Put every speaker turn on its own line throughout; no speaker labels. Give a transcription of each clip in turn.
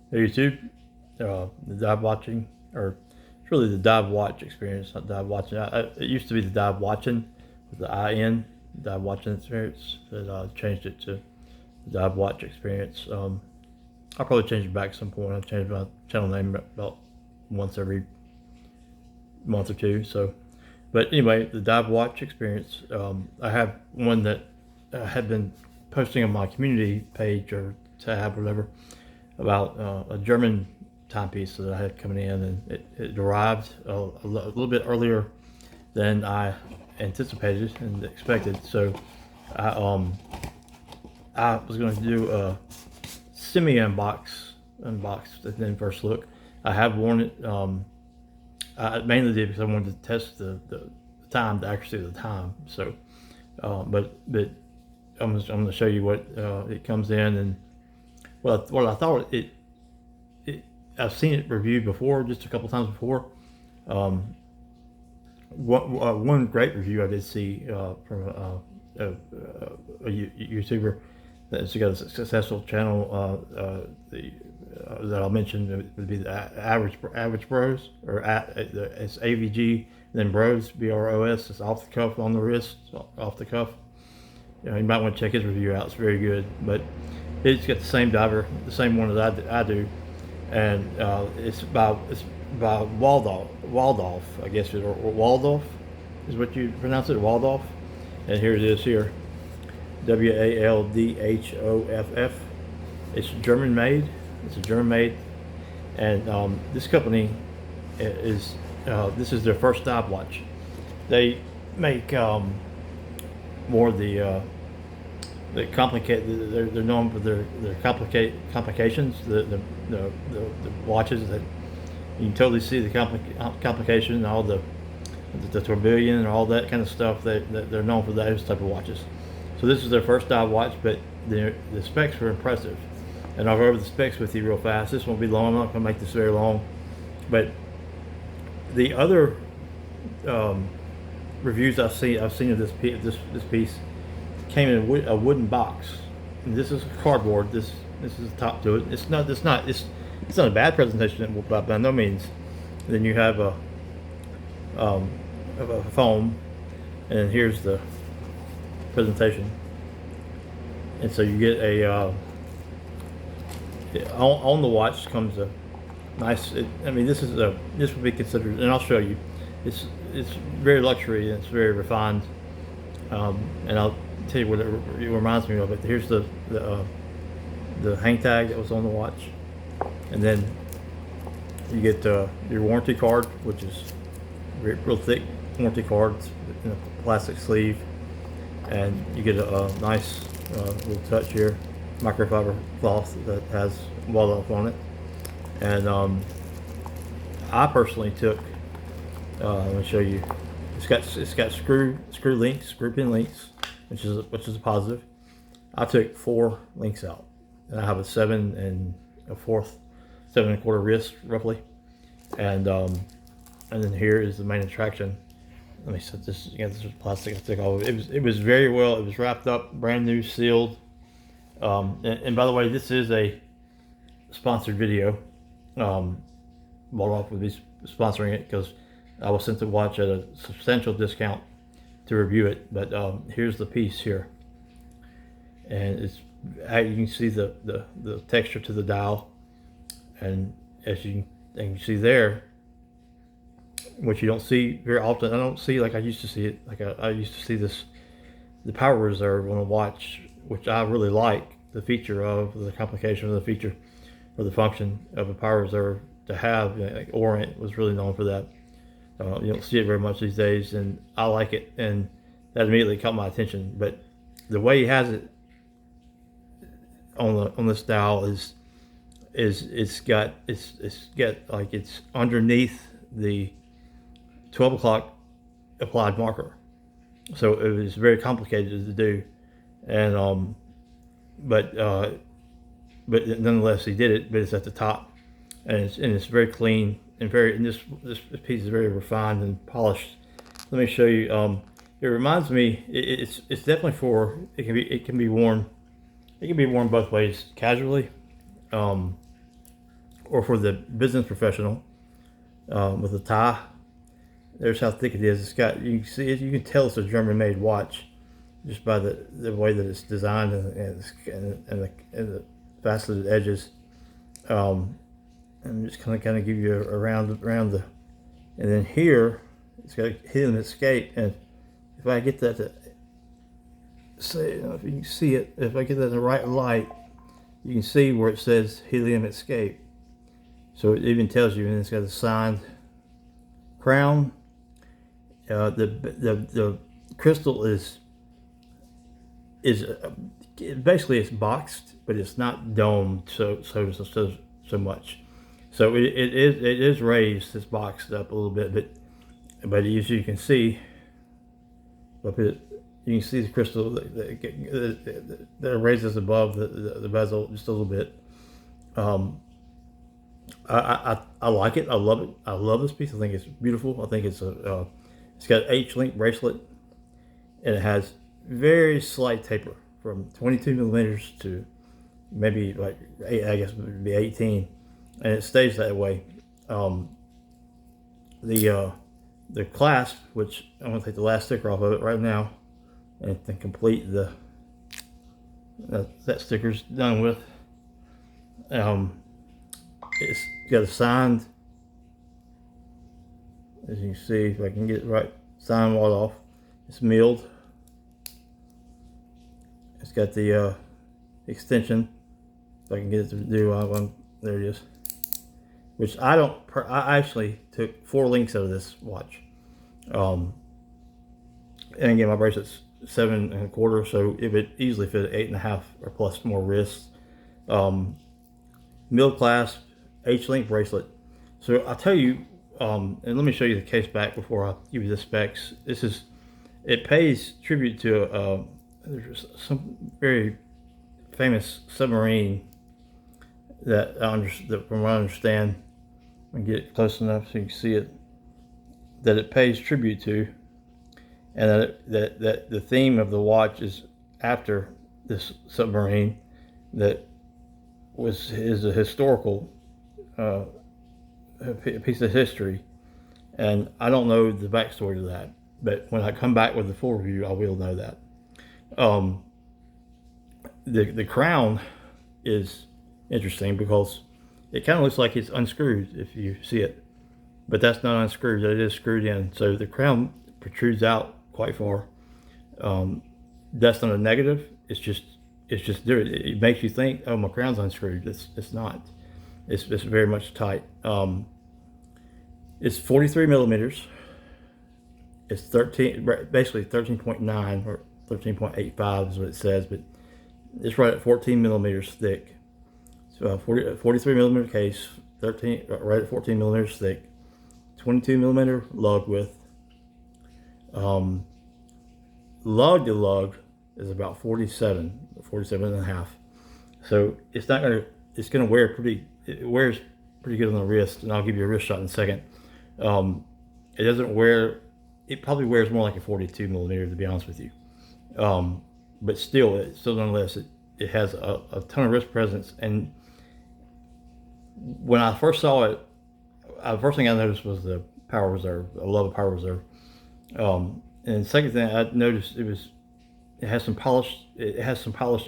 Hey YouTube, the dive watching, or it's really the dive watch experience, not dive watching. It used to be the dive watching with the IN, dive watching experience, but I changed it to the dive watch experience. I'll probably change it back at some point. I'll change my channel name about once every month or two. So, but anyway, the dive watch experience. I have one that I have been posting on my community page or tab or whatever about a German timepiece that I had coming in, and it arrived a little bit earlier than I anticipated and expected. So I was going to do a semi unboxed and then first look. I have worn it. I mainly did because I wanted to test the time, the accuracy of the time. So, but I'm going to show you what it comes in. And well, I thought I've seen it reviewed before, just a couple times before. One great review I did see from a YouTuber that's got a successful channel. That I'll mention would be the average bros, or it's AVG, then bros, BROS. It's off the cuff, on the wrist, off the cuff. You might want to check his review out. It's very good, but he's got the same diver, the same one that I do, and it's by Waldolf, I guess, or Waldolf is what you pronounce it, Waldolf. And here it is here, WALDHOFF. It's German made. It's a German made, and this company is this is their first dive watch. They make more of the complicated. They're known for their complications. The watches that you can totally see the complication, all the tourbillon and all that kind of stuff. They're known for those type of watches. So this is their first dive watch, but the specs were impressive. And I'll go over the specs with you real fast. This won't be long. I'm not going to make this very long. But the other reviews I've seen of this piece came in a wooden box, and this is cardboard. This is the top to it. It's not a bad presentation by no means. And then you have a foam, and here's the presentation. And so you get a on the watch comes a nice. I mean, this would be considered, and I'll show you. It's very luxury and it's very refined, and I'll tell you what it reminds me of. But here's the hang tag that was on the watch, and then you get your warranty card, which is real thick warranty card in a plastic sleeve, and you get a nice little touch here, microfiber cloth that has Waldorf on it. And I personally took. Let me show you. It's got screw pin links, which is a positive. I took 4 links out, and I have a 7 1/4 wrist roughly, and then here is the main attraction. Let me set this. Again, this was plastic. I took all of it. It was very well. It was wrapped up, brand new, sealed. And by the way, this is a sponsored video. Waldorf would be sponsoring it because I was sent the watch at a substantial discount to review it. But here's the piece here, and you can see the texture to the dial, and as you can see there, which you don't see very often. I don't see like I used to see it. Like I used to see the power reserve on a watch, which I really like the feature of the complication of the feature or the function of a power reserve to have. Like Orient was really known for that. You don't see it very much these days, and I like it, and that immediately caught my attention. But the way he has it on this dial is it's got like it's underneath the 12 o'clock applied marker, so it was very complicated to do, and but nonetheless he did it. But it's at the top, and it's very clean and this piece is very refined and polished. Let me show you. It reminds me. It's definitely for it can be worn. It can be worn both ways, casually, or for the business professional with a tie. There's how thick it is. It's got, you can see it, you can tell it's a German-made watch just by the way that it's designed and the faceted edges. And just kind of give you around the, and then here it's got a hidden escape. And if I get that to say, I don't know if you can see it, if I get that in the right light, you can see where it says helium escape. So it even tells you, and it's got a signed crown. The crystal is basically it's boxed, but it's not domed so much. So it is raised. It's boxed up a little bit, but as you can see, you can see the crystal that raises above the bezel just a little bit. I like it. I love it. I love this piece. I think it's beautiful. I think it's got an H-link bracelet, and it has very slight taper from 22 millimeters to maybe like I guess it would be 18, and it stays that way. The clasp, which I'm going to take the last sticker off of it right now, and then complete that sticker's done with. It's got a signed, as you can see, if I can get it right, signed wall off. It's milled. It's got the extension. If I can get it to do one, there it is. Which I actually took 4 links out of this watch. And again, my bracelet's 7 1/4, so it would easily fit 8 1/2 or plus more wrists. Milled clasp, H-link bracelet. So I'll tell you, and let me show you the case back before I give you the specs. It pays tribute to there's some very famous submarine that from what I understand, I get it close enough so you can see it, that it pays tribute to, and that the theme of the watch is after this submarine that is a historical piece of history. And I don't know the backstory to that, but when I come back with the full review, I will know that. The crown is interesting because it kind of looks like it's unscrewed if you see it, but that's not unscrewed. It is screwed in, so the crown protrudes out quite far. That's not a negative. It's just it makes you think, oh, my crown's unscrewed. It's not. It's very much tight. It's 43 millimeters. It's basically 13.9 or 13.85 is what it says, but it's right at 14 millimeters thick. So 43 millimeter case, right at 14 millimeters thick, 22 millimeter lug width. Lug to lug is about 47 and a half. So it's gonna wear it wears pretty good on the wrist, and I'll give you a wrist shot in a second. It doesn't wear, it probably wears more like a 42 millimeter, to be honest with you. But still nonetheless, it has a ton of wrist presence. And when I first saw it, the first thing I noticed was the power reserve. I love a power reserve. And the second thing I noticed, it has some polished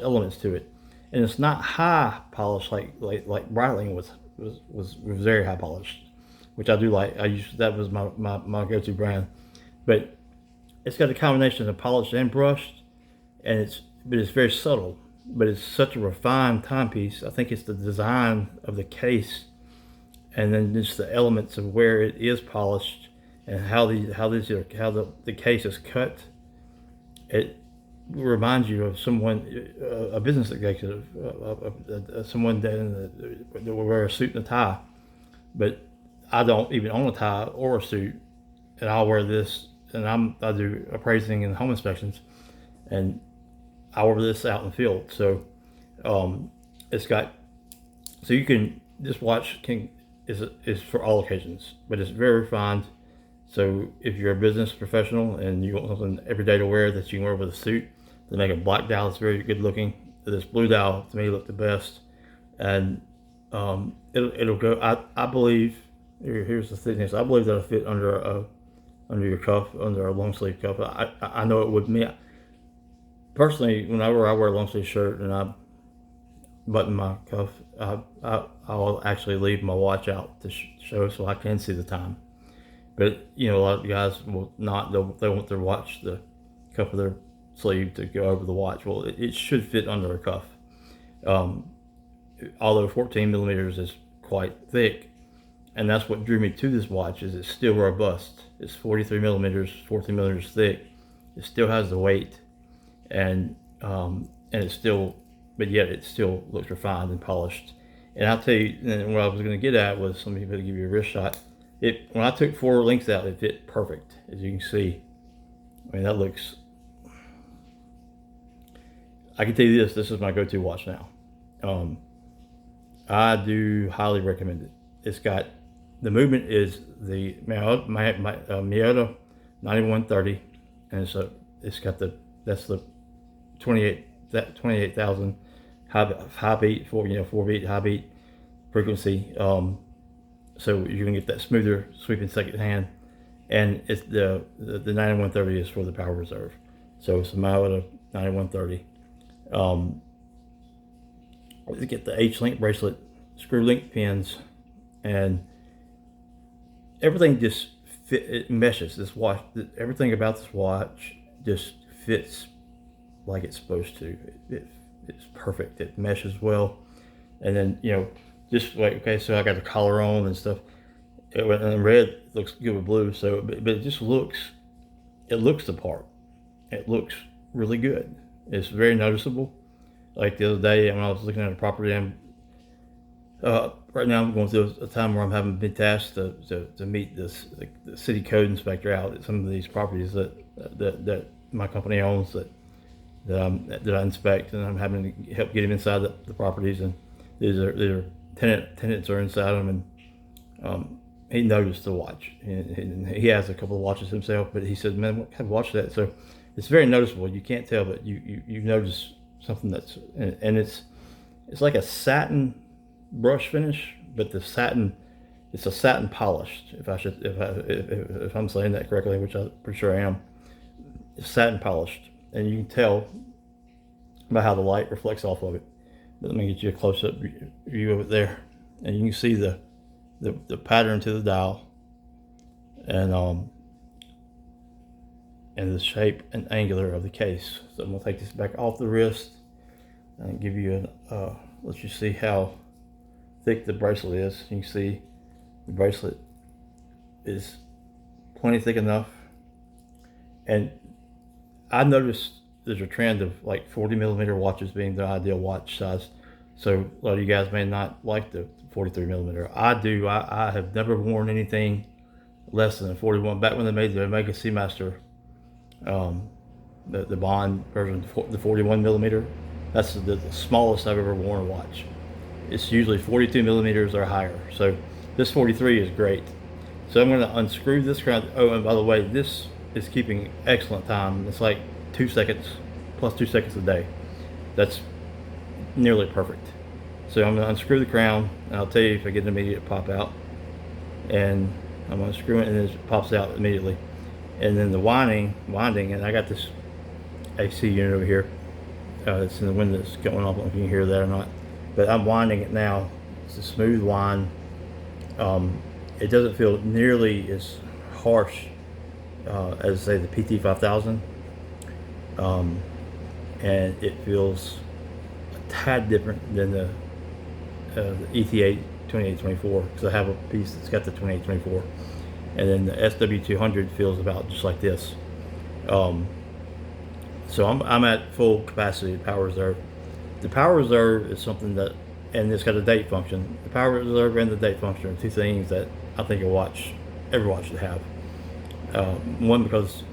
elements to it, and it's not high polish like Breitling was very high polished, which I do like. That was my go-to brand, but it's got a combination of polished and brushed, and it's very subtle, but it's such a refined timepiece. I think it's the design of the case, and then just the elements of where it is polished and how the case is cut. It reminds you of someone, a business executive, someone that will wear a suit and a tie. But I don't even own a tie or a suit, and I'll wear this. And I do appraising and home inspections, and I wear this out in the field. So you can, this watch is for all occasions, but it's very refined. So if you're a business professional and you want something every day to wear that you can wear with a suit, they make a black dial that's very good looking. This blue dial to me looked the best, and It'll go. I believe. Here's the thickness. I believe that'll fit under your cuff, under a long sleeve cuff. I know it would. Me personally, whenever I wear a long sleeve shirt and I button my cuff, I'll actually leave my watch out to show so I can see the time. But a lot of guys will not. They want their watch, the cuff of their sleeve, to go over the watch. Well, it should fit under a cuff. Although 14 millimeters is quite thick, and that's what drew me to this watch, is it's still robust. It's 43 millimeters, 14 millimeters thick. It still has the weight, and it's still, but yet it still looks refined and polished. And I'll tell you, and what I was going to get at was, some people to give you a wrist shot. When I took 4 links out, it fit perfect, as you can see. I mean, that looks. I can tell you this: this is my go-to watch now. I do highly recommend it. It's got, the movement is the Miyota 9130, and so it's got that's the 28,000 high beat, 4 beat high beat frequency. So you're gonna get that smoother sweeping second hand, and it's the 9130 is for the power reserve. So it's the Miyota 9130. To get the H-link bracelet, screw link pins, and everything just fit. It meshes. This watch, everything about this watch just fits like it's supposed to. It's perfect. It meshes well, and then just like, okay, so I got the collar on and stuff. And red looks good with blue. So, but it just looks. It looks the part. It looks really good. It's very noticeable. Like the other day when I was looking at a property, right now I'm going through a time where I'm having been tasked to meet the city code inspector out at some of these properties that my company owns, that I inspect, and I'm having to help get him inside the properties. And these are tenants are inside them, and he noticed the watch. And he has a couple of watches himself, but he said, "Man, what kind of watch is that?" So it's very noticeable. You can't tell, but you notice something and it's like a satin brush finish, but it's a satin polished. If I'm saying that correctly, which I'm pretty sure I am, it's satin polished, and you can tell by how the light reflects off of it. But let me get you a close-up view of it there, and you can see the pattern to the dial, and the shape and angular of the case. So I'm gonna take this back off the wrist and give you let you see how thick the bracelet is. You can see the bracelet is plenty thick enough, and I noticed there's a trend of like 40 millimeter watches being the ideal watch size. So a lot of you guys may not like the 43 millimeter. I do. I have never worn anything less than a 41. Back when they made the Omega Seamaster, the Bond version, the 41 millimeter, that's the smallest I've ever worn a watch. It's usually 42 millimeters or higher. So this 43 is great. So I'm going to unscrew this crown. Oh, and by the way, this is keeping excellent time. It's like 2 seconds plus 2 seconds a day. That's nearly perfect. So I'm going to unscrew the crown, and I'll tell you if I get an immediate pop out. And I'm going to screw it, and it pops out immediately. And then the winding, and I got this AC unit over here. It's in the window that's going off. I don't know if you can hear that or not. But I'm winding it now. It's a smooth wind. It doesn't feel nearly as harsh as, say, the PT5000. And it feels a tad different than the ETA 2824, because I have a piece that's got the 2824. And then the SW200 feels about just like this. So I'm at full capacity of power reserve. The power reserve is something that, and it's got a date function. The power reserve and the date function are two things that I think every watch should have. One, because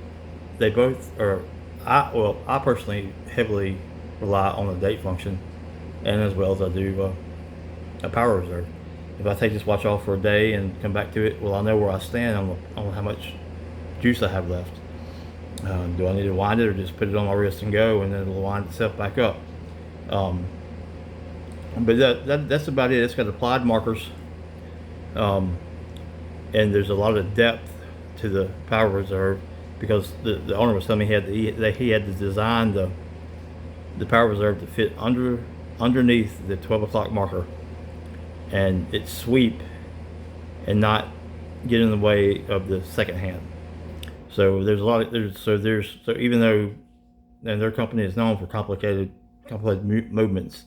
they both are, I personally heavily rely on the date function, and as well as I do a power reserve. If I take this watch off for a day and come back to it, well, I know where I stand on how much juice I have left. Do I need to wind it, or just put it on my wrist and go, and then it'll wind itself back up? But that's about it. It's got applied markers, um, and there's a lot of depth to the power reserve because the owner was telling me that he had to design the power reserve to fit underneath the 12 o'clock marker, and it sweep and not get in the way of the second hand. So there's a lot of so even though and their company is known for complicated movements,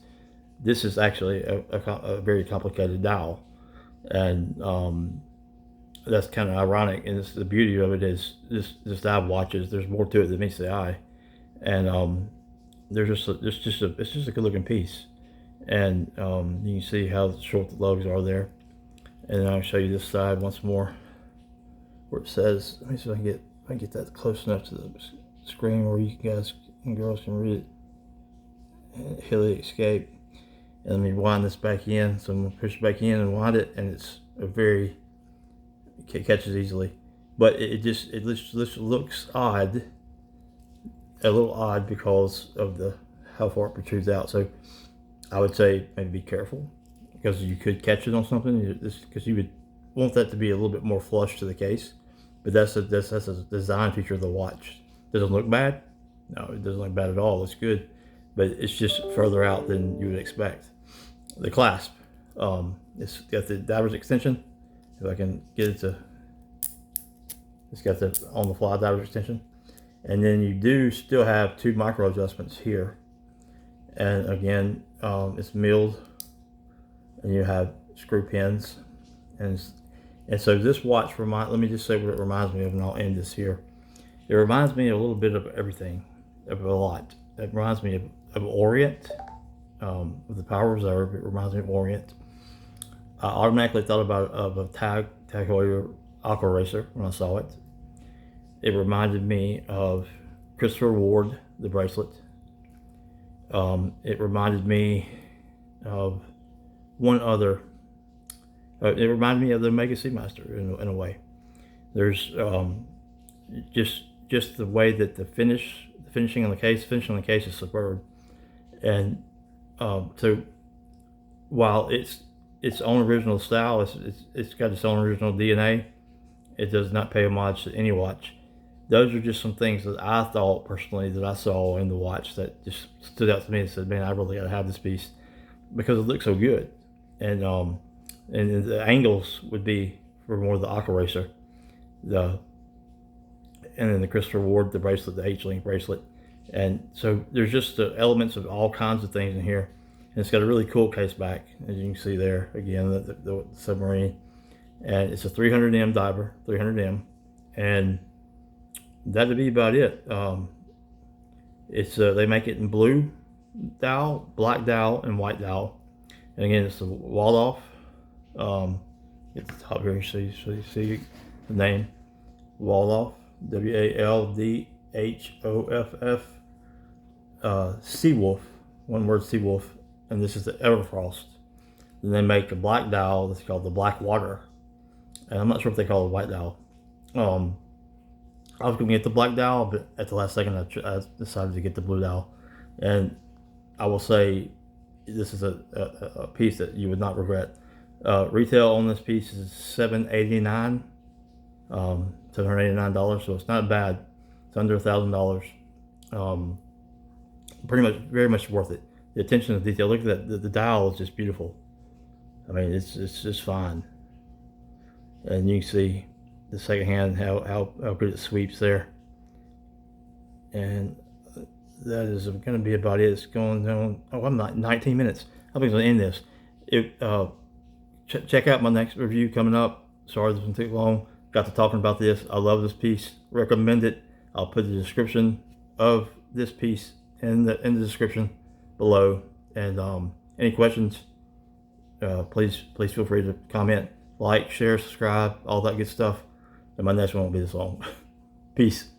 this is actually a very complicated dial, and that's kind of ironic. And the beauty of it is this dial watches. There's more to it than meets the eye, and there's it's just a good looking piece, and you can see how short the lugs are there. And then I'll show you this side once more, where it says. Let me see if I can get that close enough to the screen where you guys and girls can read it. Hilly escape. And let me wind this back in. So I'm gonna push back in and wind it, and it's it catches easily. But it just looks odd, a little odd because of how far it protrudes out. So I would say maybe be careful, because you could catch it on something, because you would want that to be a little bit more flush to the case. But that's a design feature of the watch. Does it look bad? No, it doesn't look bad at all. It's good, but it's just further out than you would expect. The clasp, it's got the diver's extension. If I can get it to, it's got the on the fly diver's extension, and then you do still have 2 micro adjustments here, and again, it's milled, and you have screw pins, and so this watch let me just say what it reminds me of, and I'll end this here. It reminds me a little bit of everything, of a lot. It reminds me of Orient, with the power reserve. It reminds me of Orient. I automatically thought of a Tag Heuer Aqua Racer when I saw it. It reminded me of Christopher Ward, the bracelet. It reminded me of one other. It reminded me of the Omega Seamaster in a way. There's just the way that the finishing on the case is superb, and so while it's its own original style, it's got its own original DNA. It does not pay homage to any watch. Those are just some things that I thought personally that I saw in the watch that just stood out to me and said, "Man, I really got to have this piece because it looks so good." And the angles would be for more of the Aqua Racer, and then the Christopher Ward, the bracelet, the H-Link bracelet. And so there's just the elements of all kinds of things in here. And it's got a really cool case back, as you can see there, again, the submarine. And it's a 300M diver, 300M. And that'd be about it. They make it in blue dial, black dial, and white dial. And again, it's the Waldorf. Get the top here so you see the name. Waldorf, Waldhoff, Seawolf, one word, Seawolf, and this is the Everfrost. Then they make a black dial that's called the Black Water, and I'm not sure if they call it a white dial. I was going to get the black dial, but at the last second I decided to get the blue dial, and I will say this is a piece that you would not regret. Retail on this piece is $789, $789, so it's not bad. It's under $1,000. Pretty much, very much worth it. The attention to detail. Look at that. The dial is just beautiful. I mean, it's just fine. And you can see the second hand how good it sweeps there. And that is going to be about it. It's going down. Oh, I'm not 19 minutes. I think I'm going to end this. Check out my next review coming up. Sorry this one took long. Got to talking about this. I love this piece. Recommend it. I'll put the description of this piece in the description below. And any questions, please feel free to comment, like, share, subscribe, all that good stuff. And my next one won't be this long. Peace.